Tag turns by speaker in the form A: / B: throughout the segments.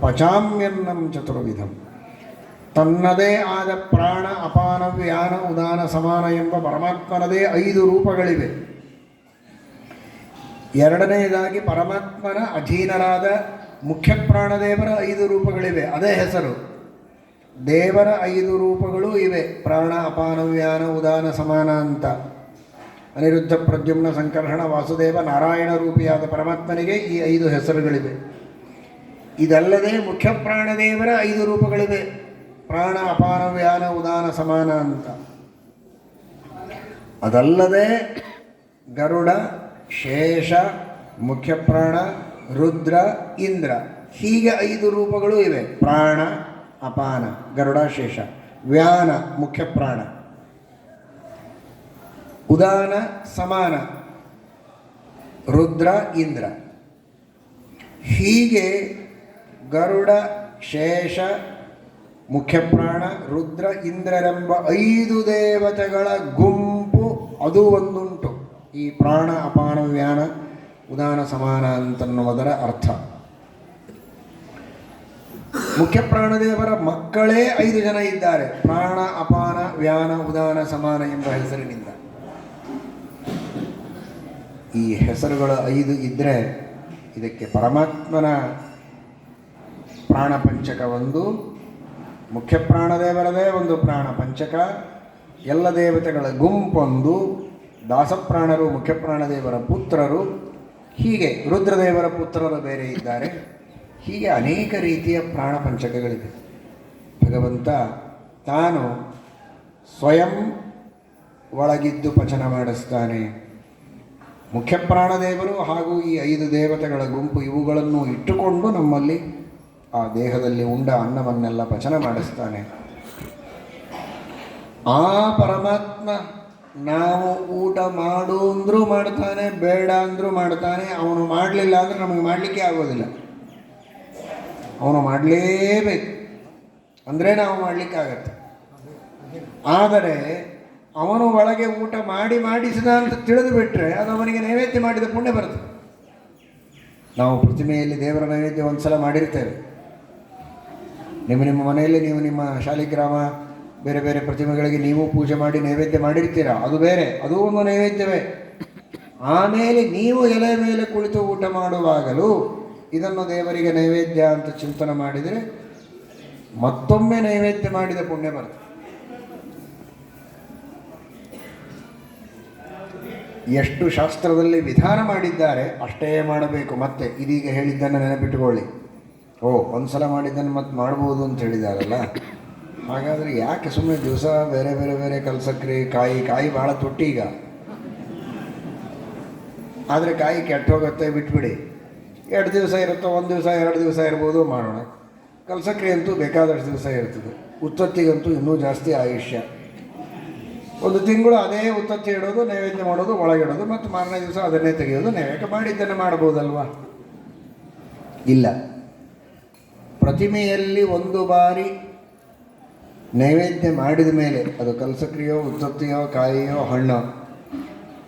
A: ಪಚಾಮ್ಯನ್ನಂ ಚತುರ್ವಿಧಂ. ತನ್ನದೇ ಆದ ಪ್ರಾಣ, ಅಪಾನ, ವ್ಯಾನ, ಉದಾನ, ಸಮಾನ ಎಂಬ ಪರಮಾತ್ಮನದೇ 5 ರೂಪಗಳಿವೆ. ಎರಡನೆಯದಾಗಿ ಪರಮಾತ್ಮನ ಅಧೀನರಾದ ಮುಖ್ಯ ಪ್ರಾಣದೇವರ 5 ರೂಪಗಳಿವೆ. ಅದೇ ಹೆಸರು. ದೇವರ 5 ರೂಪಗಳೂ ಇವೆ. ಪ್ರಾಣ, ಅಪಾನ, ವ್ಯಾನ, ಉದಾನ, ಸಮಾನ ಅಂತ. ಅನಿರುದ್ಧ, ಪ್ರದ್ಯುಮ್ನ, ಸಂಕರ್ಷಣ, ವಾಸುದೇವ, ನಾರಾಯಣ ರೂಪಿಯಾದ ಪರಮಾತ್ಮನಿಗೆ ಈ 5 ಹೆಸರುಗಳಿವೆ. ಇದಲ್ಲದೆ ಮುಖ್ಯ ಪ್ರಾಣದೇವರ 5 ರೂಪಗಳಿವೆ. ಪ್ರಾಣ, ಅಪಾನ, ವ್ಯಾನ, ಉದಾನ, ಸಮಾನ ಅಂತ. ಅದಲ್ಲದೆ ಗರುಡ, ಶೇಷ, ಮುಖ್ಯ ಪ್ರಾಣ, ರುದ್ರ, ಇಂದ್ರ ಹೀಗೆ 5 ರೂಪಗಳು ಇವೆ. ಪ್ರಾಣ, ಅಪಾನ, ಗರುಡ, ಶೇಷ, ವ್ಯಾನ, ಮುಖ್ಯ ಪ್ರಾಣ, ಉದಾನ, ಸಮಾನ, ರುದ್ರ, ಇಂದ್ರ. ಹೀಗೆ ಗರುಡ, ಶೇಷ, ಮುಖ್ಯ ಪ್ರಾಣ, ರುದ್ರ, ಇಂದ್ರರೆಂಬ 5 ದೇವತೆಗಳ ಗುಂಪು ಅದು ಒಂದುಂಟು. ಈ ಪ್ರಾಣ, ಅಪಾನ, ವ್ಯಾನ, ಉದಾನ, ಸಮಾನ ಅಂತನ್ನುವುದರ ಅರ್ಥ. ಮುಖ್ಯ ಪ್ರಾಣದೇವರ ಮಕ್ಕಳೇ 5 ಜನ ಇದ್ದಾರೆ. ಪ್ರಾಣ, ಅಪಾನ, ವ್ಯಾನ, ಉದಾನ, ಸಮಾನ ಎಂಬ ಹೆಸರಿನಿಂದ. ಈ ಹೆಸರುಗಳು 5 ಇದ್ದರೆ ಇದಕ್ಕೆ ಪರಮಾತ್ಮನ ಪ್ರಾಣ ಪಂಚಕ ಒಂದು, ಮುಖ್ಯ ಪ್ರಾಣದೇವರದೇ ಒಂದು ಪ್ರಾಣ ಪಂಚಕ, ಎಲ್ಲ ದೇವತೆಗಳ ಗುಂಪೊಂದು, ದಾಸಪ್ರಾಣರು ಮುಖ್ಯ ಪ್ರಾಣದೇವರ ಪುತ್ರರು, ಹೀಗೆ ರುದ್ರದೇವರ ಪುತ್ರರು ಬೇರೆ ಇದ್ದಾರೆ. ಹೀಗೆ ಅನೇಕ ರೀತಿಯ ಪ್ರಾಣ ಪಂಚಕಗಳಿವೆ. ಭಗವಂತ ತಾನು ಸ್ವಯಂ ಒಳಗಿದ್ದು ಪಚನ ಮಾಡಿಸ್ತಾನೆ. ಮುಖ್ಯ ಪ್ರಾಣದೇವರು ಹಾಗೂ ಈ 5 ದೇವತೆಗಳ ಗುಂಪು ಇವುಗಳನ್ನು ಇಟ್ಟುಕೊಂಡು ನಮ್ಮಲ್ಲಿ ಆ ದೇಹದಲ್ಲಿ ಉಂಡ ಅನ್ನವನ್ನೆಲ್ಲ ಪಚನ ಮಾಡಿಸ್ತಾನೆ. ಆ ಪರಮಾತ್ಮ ನಾವು ಊಟ ಮಾಡು ಅಂದರೂ ಮಾಡ್ತಾನೆ, ಬೇಡ ಅಂದರೂ ಮಾಡ್ತಾನೆ. ಅವನು ಮಾಡಲಿಲ್ಲ ಅಂದರೆ ನಮಗೆ ಮಾಡಲಿಕ್ಕೆ ಆಗೋದಿಲ್ಲ. ಅವನು ಮಾಡಲೇಬೇಕು ಅಂದರೆ ನಾವು ಮಾಡಲಿಕ್ಕಾಗತ್ತೆ. ಆದರೆ ಅವನು ಒಳಗೆ ಊಟ ಮಾಡಿಸಿದ ಅಂತ ತಿಳಿದು ಬಿಟ್ಟರೆ ಅದು ಅವನಿಗೆ ನೈವೇದ್ಯ ಮಾಡಿದ ಪುಣ್ಯ ಬರುತ್ತೆ. ನಾವು ಪ್ರತಿಮೆಯಲ್ಲಿ ದೇವರ ನೈವೇದ್ಯ ಒಂದು ಸಲ ಮಾಡಿರ್ತೇವೆ. ನಿಮ್ಮ ಮನೆಯಲ್ಲಿ ನೀವು ನಿಮ್ಮ ಶಾಲಿಗ್ರಾಮ ಬೇರೆ ಬೇರೆ ಪ್ರತಿಮೆಗಳಿಗೆ ನೀವು ಪೂಜೆ ಮಾಡಿ ನೈವೇದ್ಯ ಮಾಡಿರ್ತೀರಾ, ಅದು ಬೇರೆ, ಅದು ಒಂದು ನೈವೇದ್ಯವೇ. ಆಮೇಲೆ ನೀವು ಎಲೆ ಮೇಲೆ ಕುಳಿತು ಊಟ ಮಾಡುವಾಗಲೂ ಇದನ್ನು ದೇವರಿಗೆ ನೈವೇದ್ಯ ಅಂತ ಚಿಂತನೆ ಮಾಡಿದರೆ ಮತ್ತೊಮ್ಮೆ ನೈವೇದ್ಯ ಮಾಡಿದ ಪುಣ್ಯ ಬರುತ್ತೆ. ಎಷ್ಟು ಶಾಸ್ತ್ರದಲ್ಲಿ ವಿಧಾನ ಮಾಡಿದ್ದಾರೆ ಅಷ್ಟೇ ಮಾಡಬೇಕು. ಮತ್ತೆ ಇದೀಗ ಹೇಳಿದ್ದನ್ನು ನೆನಪಿಟ್ಟುಕೊಳ್ಳಿ. ಒಂದು ಸಲ ಮಾಡಿದ್ದನ್ನು ಮತ್ತೆ ಮಾಡ್ಬೋದು ಅಂತ ಹೇಳಿದಾರಲ್ಲ, ಹಾಗಾದರೆ ಯಾಕೆ ಸುಮ್ಮನೆ ದಿವಸ ಬೇರೆ ಬೇರೆ ಬೇರೆ ಕಲ್ಸಕ್ರಿ, ಕಾಯಿ ಭಾಳ ತುಟ್ಟಿ ಈಗ. ಆದರೆ ಕಾಯಿ ಕೆಟ್ಟ ಹೋಗುತ್ತೆ, ಬಿಟ್ಬಿಡಿ. 2 ದಿವಸ ಇರುತ್ತೋ, 1 ದಿವಸ 2 ದಿವಸ ಇರ್ಬೋದು, ಮಾಡೋಣ. ಕಲ್ಸಕ್ರಿ ಅಂತೂ ಬೇಕಾದಷ್ಟು ದಿವಸ ಇರ್ತದೆ. ಉತ್ತತ್ತಿಗಂತೂ ಇನ್ನೂ ಜಾಸ್ತಿ ಆಯುಷ್ಯ. 1 ತಿಂಗಳು ಅದೇ ಉತ್ತತ್ತಿ ಇಡೋದು, ನೈವೇದ್ಯ ಮಾಡೋದು, ಒಳಗಿಡೋದು, ಮತ್ತು ಮಾರನೇ ದಿವಸ ಅದನ್ನೇ ತೆಗೆಯೋದು. ನೈವೇದ್ಯ ಮಾಡಿದ್ದನ್ನು ಮಾಡ್ಬೋದಲ್ವಾ? ಇಲ್ಲ. ಪ್ರತಿಮೆಯಲ್ಲಿ 1 ಬಾರಿ ನೈವೇದ್ಯ ಮಾಡಿದ ಮೇಲೆ ಅದು ಕಲ್ಸಕ್ರಿಯೋ, ಉತ್ತತ್ತಿಯೋ, ಕಾಯಿಯೋ, ಹಣ್ಣೋ,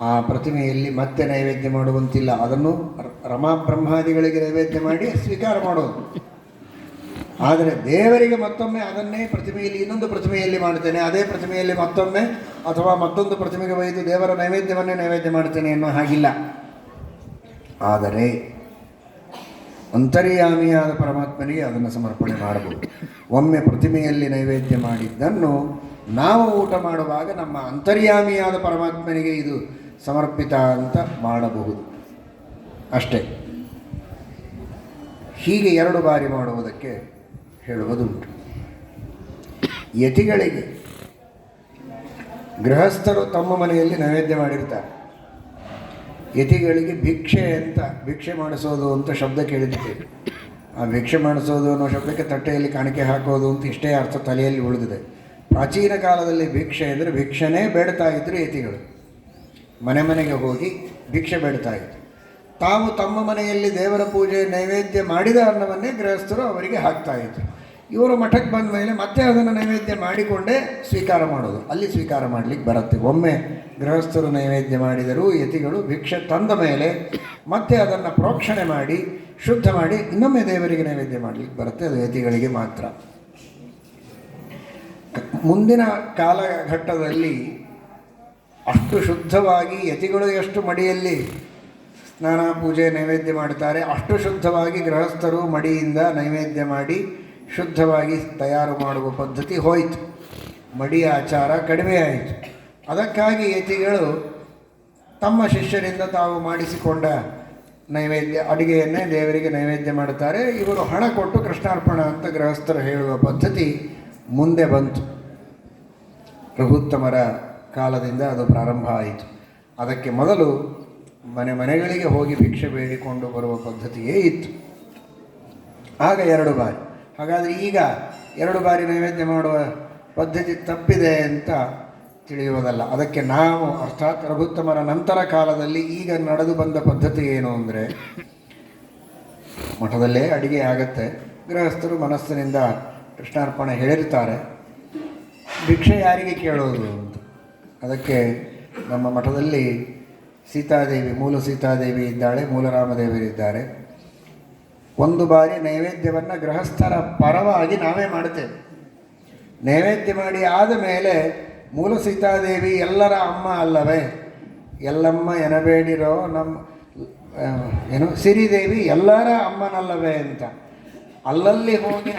A: ಆ ಪ್ರತಿಮೆಯಲ್ಲಿ ಮತ್ತೆ ನೈವೇದ್ಯ ಮಾಡುವಂತಿಲ್ಲ. ಅದನ್ನು ರಮಾ ಬ್ರಹ್ಮಾದಿಗಳಿಗೆ ನೈವೇದ್ಯ ಮಾಡಿ ಸ್ವೀಕಾರ ಮಾಡೋದು. ಆದರೆ ದೇವರಿಗೆ ಮತ್ತೊಮ್ಮೆ ಅದನ್ನೇ ಪ್ರತಿಮೆಯಲ್ಲಿ, ಇನ್ನೊಂದು ಪ್ರತಿಮೆಯಲ್ಲಿ ಮಾಡ್ತೇನೆ, ಅದೇ ಪ್ರತಿಮೆಯಲ್ಲಿ ಮತ್ತೊಮ್ಮೆ ಅಥವಾ ಮತ್ತೊಂದು ಪ್ರತಿಮೆಗೆ ಒಯ್ದು ದೇವರ ನೈವೇದ್ಯವನ್ನೇ ನೈವೇದ್ಯ ಮಾಡ್ತೇನೆ ಅನ್ನೋ ಹಾಗಿಲ್ಲ. ಆದರೆ ಅಂತರ್ಯಾಮಿಯಾದ ಪರಮಾತ್ಮನಿಗೆ ಅದನ್ನು ಸಮರ್ಪಣೆ ಮಾಡಬಹುದು. ಒಮ್ಮೆ ಪ್ರತಿಮೆಯಲ್ಲಿ ನೈವೇದ್ಯ ಮಾಡಿದ್ದನ್ನು ನಾವು ಊಟ ಮಾಡುವಾಗ ನಮ್ಮ ಅಂತರ್ಯಾಮಿಯಾದ ಪರಮಾತ್ಮನಿಗೆ ಇದು ಸಮರ್ಪಿತ ಅಂತ ಮಾಡಬಹುದು ಅಷ್ಟೇ. ಹೀಗೆ 2 ಬಾರಿ ಮಾಡುವುದಕ್ಕೆ ಹೇಳುವುದುಂಟು. ಯತಿಗಳಿಗೆ, ಗೃಹಸ್ಥರು ತಮ್ಮ ಮನೆಯಲ್ಲಿ ನೈವೇದ್ಯ ಮಾಡಿರ್ತಾರೆ. ಯತಿಗಳಿಗೆ ಭಿಕ್ಷೆ ಮಾಡಿಸೋದು ಅಂತ ಶಬ್ದ ಕೇಳಿದ್ದೇವೆ. ಆ ಭಿಕ್ಷೆ ಮಾಡಿಸೋದು ಅನ್ನೋ ಶಬ್ದಕ್ಕೆ ತಟ್ಟೆಯಲ್ಲಿ ಕಾಣಿಕೆ ಹಾಕೋದು ಅಂತ ಇಷ್ಟೇ ಅರ್ಥ ತಲೆಯಲ್ಲಿ ಉಳಿದಿದೆ. ಪ್ರಾಚೀನ ಕಾಲದಲ್ಲಿ ಭಿಕ್ಷೆ ಅಂದರೆ ಭಿಕ್ಷೆನೇ ಬೇಡ್ತಾ ಇದ್ದರು ಯತಿಗಳು. ಮನೆಗೆ ಹೋಗಿ ಭಿಕ್ಷೆ ಬೇಡ್ತಾ ಇದ್ರು. ತಾವು ತಮ್ಮ ಮನೆಯಲ್ಲಿ ದೇವರ ಪೂಜೆ ನೈವೇದ್ಯ ಮಾಡಿದ ಅನ್ನವನ್ನೇ ಗೃಹಸ್ಥರು ಅವರಿಗೆ ಹಾಕ್ತಾ ಇದ್ರು. ಇವರು ಮಠಕ್ಕೆ ಬಂದ ಮೇಲೆ ಮತ್ತೆ ಅದನ್ನು ನೈವೇದ್ಯ ಮಾಡಿಕೊಂಡೇ ಸ್ವೀಕಾರ ಮಾಡೋದು. ಅಲ್ಲಿ ಸ್ವೀಕಾರ ಮಾಡಲಿಕ್ಕೆ ಬರುತ್ತೆ. ಒಮ್ಮೆ ಗೃಹಸ್ಥರು ನೈವೇದ್ಯ ಮಾಡಿದರೂ ಯತಿಗಳು ಭಿಕ್ಷೆ ತಂದ ಮೇಲೆ ಮತ್ತೆ ಅದನ್ನು ಪ್ರೋಕ್ಷಣೆ ಮಾಡಿ ಶುದ್ಧ ಮಾಡಿ ಇನ್ನೊಮ್ಮೆ ದೇವರಿಗೆ ನೈವೇದ್ಯ ಮಾಡಲಿಕ್ಕೆ ಬರುತ್ತೆ. ಅದು ಯತಿಗಳಿಗೆ ಮಾತ್ರ. ಮುಂದಿನ ಕಾಲಘಟ್ಟದಲ್ಲಿ ಅಷ್ಟು ಶುದ್ಧವಾಗಿ ಯತಿಗಳು ಎಷ್ಟು ಮಡಿಯಲ್ಲಿ ಸ್ನಾನ ಪೂಜೆ ನೈವೇದ್ಯ ಮಾಡ್ತಾರೆ, ಅಷ್ಟು ಶುದ್ಧವಾಗಿ ಗೃಹಸ್ಥರು ಮಡಿಯಿಂದ ನೈವೇದ್ಯ ಮಾಡಿ ಶುದ್ಧವಾಗಿ ತಯಾರು ಮಾಡುವ ಪದ್ಧತಿ ಹೋಯಿತು. ಮಡಿಯ ಆಚಾರ ಕಡಿಮೆ ಆಯಿತು. ಅದಕ್ಕಾಗಿ ಯತಿಗಳು ತಮ್ಮ ಶಿಷ್ಯರಿಂದ ತಾವು ಮಾಡಿಸಿಕೊಂಡ ನೈವೇದ್ಯ ಅಡುಗೆಯನ್ನೇ ದೇವರಿಗೆ ನೈವೇದ್ಯ ಮಾಡ್ತಾರೆ. ಇವರು ಹಣ ಕೊಟ್ಟು ಕೃಷ್ಣಾರ್ಪಣ ಅಂತ ಗೃಹಸ್ಥರು ಹೇಳುವ ಪದ್ಧತಿ ಮುಂದೆ ಬಂತು. ರಘುತ್ತಮರ ಕಾಲದಿಂದ ಅದು ಪ್ರಾರಂಭ ಆಯಿತು. ಅದಕ್ಕೆ ಮೊದಲು ಮನೆಗಳಿಗೆ ಹೋಗಿ ಭಿಕ್ಷೆ ಬೇಡಿಕೊಂಡು ಬರುವ ಪದ್ಧತಿಯೇ ಇತ್ತು. ಆಗ 2 ಬಾರಿ. ಹಾಗಾದರೆ ಈಗ 2 ಬಾರಿ ನೈವೇದ್ಯ ಮಾಡುವ ಪದ್ಧತಿ ತಪ್ಪಿದೆ ಅಂತ ತಿಳಿಯುವುದಲ್ಲ. ಅದಕ್ಕೆ ನಾವು ಅರ್ಥಾತ್ ರಘುತ್ತಮರ ನಂತರ ಕಾಲದಲ್ಲಿ ಈಗ ನಡೆದು ಬಂದ ಪದ್ಧತಿ ಏನು ಅಂದರೆ, ಮಠದಲ್ಲೇ ಅಡಿಗೆ ಆಗತ್ತೆ, ಗೃಹಸ್ಥರು ಮನಸ್ಸಿನಿಂದ ಕೃಷ್ಣಾರ್ಪಣೆ ಹೇಳಿರ್ತಾರೆ, ಭಿಕ್ಷೆ ಯಾರಿಗೆ ಕೇಳೋದು ಅಂತ. ಅದಕ್ಕೆ ನಮ್ಮ ಮಠದಲ್ಲಿ ಸೀತಾದೇವಿ, ಮೂಲ ಸೀತಾದೇವಿ ಇದ್ದಾಳೆ, ಮೂಲರಾಮದೇವರಿದ್ದಾರೆ. 1 ಬಾರಿ ನೈವೇದ್ಯವನ್ನು ಗೃಹಸ್ಥರ ಪರವಾಗಿ ನಾವೇ ಮಾಡ್ತೇವೆ. ನೈವೇದ್ಯ ಮಾಡಿ ಆದ ಮೇಲೆ ಮೂಲ ಸೀತಾದೇವಿ ಎಲ್ಲರ ಅಮ್ಮ ಅಲ್ಲವೇ, ಎಲ್ಲಮ್ಮ ಎನಬೇಡಿರೋ ಸಿರಿದೇವಿ ಎಲ್ಲರ ಅಮ್ಮನಲ್ಲವೇ ಅಂತ ಅಲ್ಲಲ್ಲಿ ಹೋಗಿ